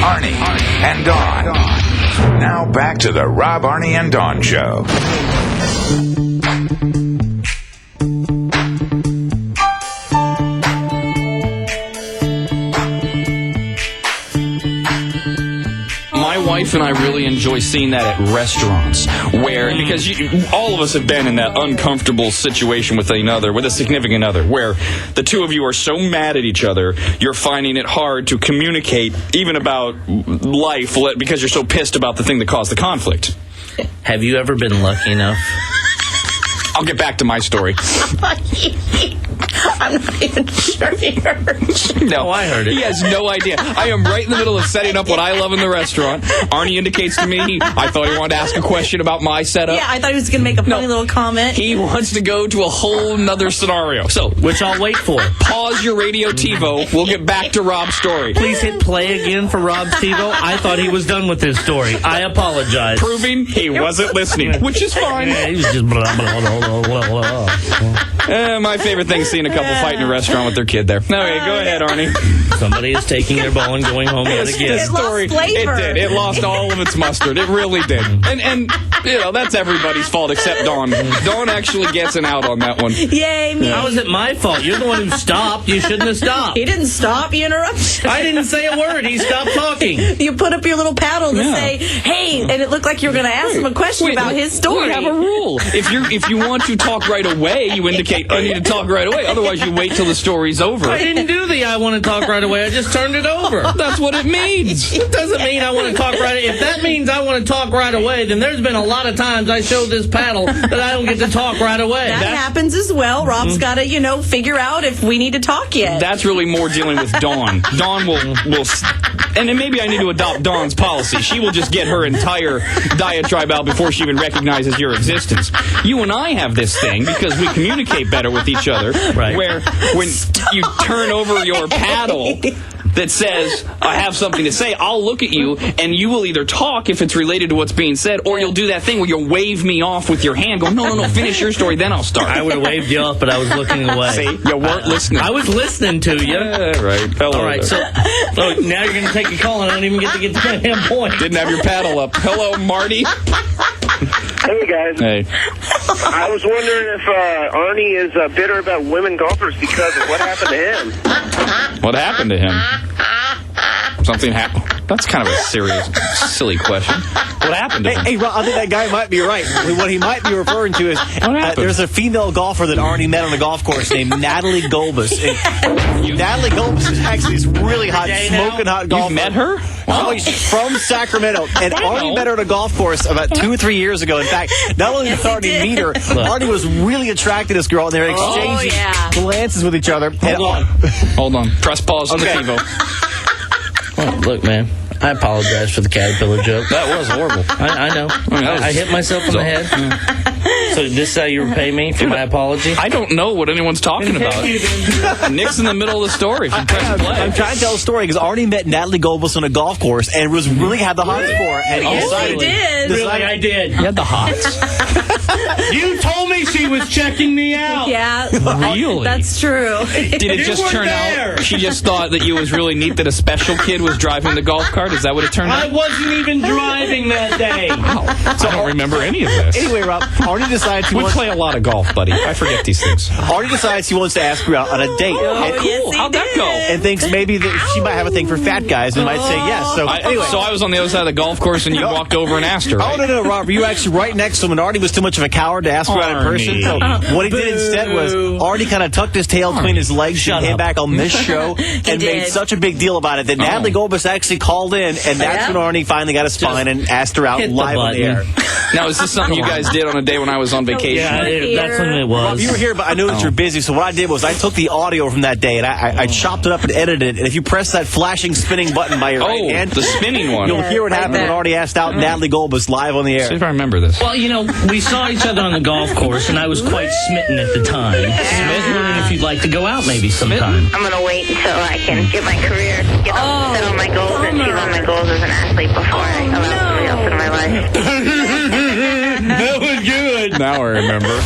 Arnie and Dawn. Now back to the Rob, Arnie, and Dawn Show. My wife and I really enjoy seeing that at restaurants, where, because all of us have been in that uncomfortable situation with a significant other, where the two of you are so mad at each other, you're finding it hard to communicate even about life because you're so pissed about the thing that caused the conflict. Have you ever been lucky enough? I'll get back to my story. I'm not even sure he heard. No, I heard it. He has no idea. I am right in the middle of setting up what I love in the restaurant. Arnie indicates to me I thought he wanted to ask a question about my setup. Yeah, I thought he was going to make a funny little comment. He wants to go to a whole nother scenario. So, which I'll wait for. Pause your radio TiVo. We'll get back to Rob's story. Please hit play again for Rob's TiVo. I thought he was done with his story. I apologize. Proving he wasn't listening, which is fine. Yeah, he was just blah, blah, blah, blah, blah. My favorite thing is seeing a couple fight in a restaurant with their kid there. Okay, go ahead, Arnie. Somebody is taking their bow and going home yet again. It lost flavor. It did. It lost all of its mustard. It really did. And that's everybody's fault except Dawn. Dawn actually gets an out on that one. Yay, me. How is it my fault? You're the one who stopped. You shouldn't have stopped. He didn't stop. He interrupted. I didn't say a word. He stopped talking. You put up your little paddle to say, hey, and it looked like you were going to ask him a question about his story. We have a rule. If you want to talk right away, you indicate, I need to talk right away. Otherwise, you wait till the story's over. I didn't do the I want to talk right away. I just turned it over. That's what it means. It doesn't mean I want to talk right away. If that means I want to talk right away, then there's been a lot of times I show this paddle that I don't get to talk right away. That happens as well. Rob's got to, figure out if we need to talk yet. That's really more dealing with Dawn. Dawn will and then maybe I need to adopt Dawn's policy. She will just get her entire diatribe out before she even recognizes your existence. You and I have this thing because we communicate better with each other, right, where when you turn over your paddle that says, I have something to say, I'll look at you, and you will either talk if it's related to what's being said, or you'll do that thing where you'll wave me off with your hand, go, no, finish your story, then I'll start. I would have waved you off, but I was looking away. See, you weren't listening. I was listening to you. Right. Hello. All right, so now you're going to take a call, and I don't even get to the damn point. Didn't have your paddle up. Hello, Marty. Hey, guys. Hey. I was wondering if Arnie is bitter about women golfers because of what happened to him. What happened to him? Something happened. That's kind of a serious, silly question. What happened to him? Hey, Rob, I think that guy might be right. What he might be referring to is there's a female golfer that Arnie met on a golf course named Natalie Golbus. Natalie Golbus is actually this really hot, smoking hot golfer. You've met her? Oh, she's from Sacramento. And Arnie met her on a golf course about 2 or 3 years ago. In fact, not only did Arnie meet her, Arnie was really attracted to this girl, and they were exchanging glances with each other. Hold on. Press pause on the TiVo. Well, look, man, I apologize for the caterpillar joke. That was horrible. I know. I hit myself in the head. So this is how you repay me for my apology? I don't know what anyone's talking about. Nick's in the middle of the story. I'm trying to tell a story because Arnie met Natalie Golbus on a golf course and was really had the hots for her. And he did. Really, I did. You had the hots? You told me she was checking me out. Yeah. Really? That's true. Did it just turn out she just thought that you was really neat that a special kid was driving the golf cart? Is that what it turned out? I wasn't even driving that day. Wow. So I don't remember any of this. Anyway, Rob, Arnie decides we play a lot of golf, buddy. I forget these things. Arnie decides he wants to ask her out on a date. Cool. How'd that go? And thinks maybe that she might have a thing for fat guys and might say yes. So anyway. So I was on the other side of the golf course and you walked over and asked her, right? Oh, no, Rob. You were actually right next to him, and Arnie was too much of a coward to ask her out in person. So what he did instead was Arnie kind of tucked his tail between his legs and came back on this show and made such a big deal about it that Natalie Golbus actually called in, and that's when Arnie finally got a spine and asked her out live on the air. Now, is this something you guys did on a day when I was on vacation? Yeah, that's when it was. Rob, you were here, but I know that you're busy, so what I did was I took the audio from that day, and I chopped it up and edited it, and if you press that flashing spinning button by your right hand, the spinning one, you'll hear what happened when Arnie asked out Natalie Golbus live on the air. See if I remember this. Well, we saw each other on the golf course, and I was quite smitten at the time. Smitten, if you'd like to go out maybe sometime. I'm going to wait until I can get my career, set on my goals, and achieve all my goals as an athlete before I allow somebody else in my life. That was good. Now I remember.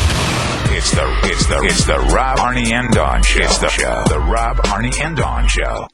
It's the Rob, Arnie, and Dawn Show. It's the Rob, Arnie, and Dawn Show.